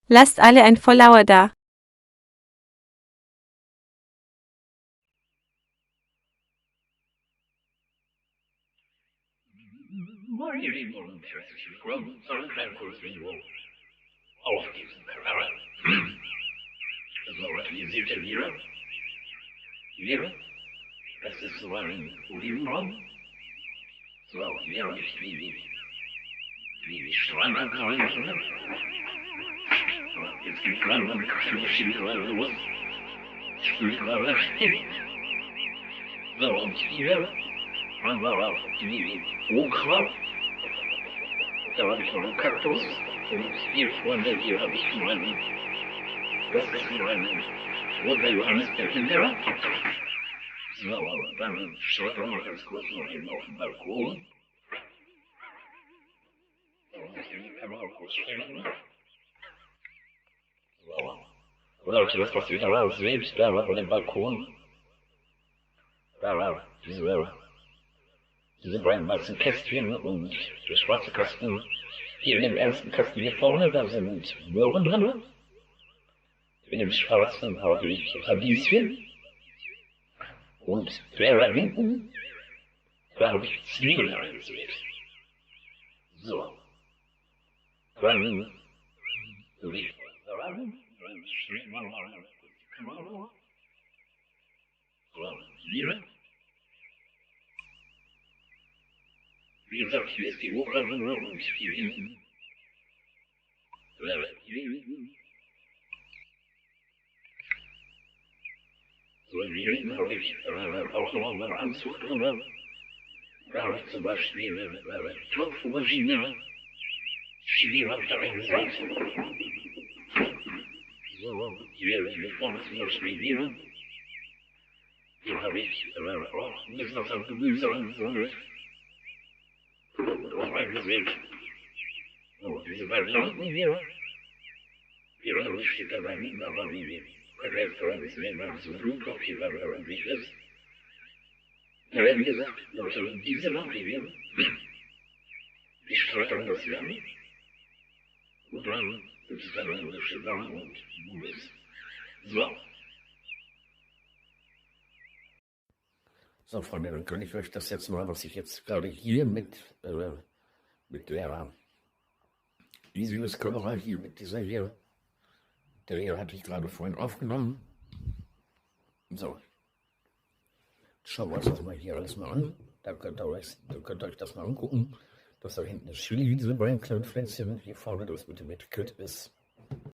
Lasst alle ein Vollauer da. Leute, das was wieder raus, selbst da auf dem Balkon. Diese beiden weißen Kästchen und der schwarze Kasten. Hier in dem ersten Kasten hier vorne, da sind Möhren drin. In dem schwarzen habe ich Radieschen. Und der hinten, da habe ich Zwiebeln reingesetzt. So. Dann riecht da rein. Wie gesagt, hier ist die Oberhöhe und hier hinten. So, hier hinten habe ich auch noch mal einen Anzug drin. Da habe ich zum Beispiel Topfmaschine. Chili habe ich da reingesetzt. So, hier ist vorne zum Schmiedieren. Hier habe ich auch ein bisschen auf Gemüse reingesetzt. Reingesetzt. So, diese beiden Lampen hier. Hier steht dabei nicht mehr, aber wie Restaurant ist, wenn man so Blumentopf hier war, wie ist. Da werden gesagt, diese Lampe hier, die streuen das Lamm. Und dann gibt es dann eine Lamm und Mubis. So. So, Freunde, dann kann ich euch das jetzt mal, was ich jetzt gerade hier mit der Visual hier mit dieser hier, der hatte ich gerade vorhin aufgenommen. So. Schauen wir uns das mal hier alles mal an. Da könnt ihr euch das mal angucken. Das da hinten ist Chili, diese beiden kleinen Pflänzchen. Hier vorne das mit dem Etikett ist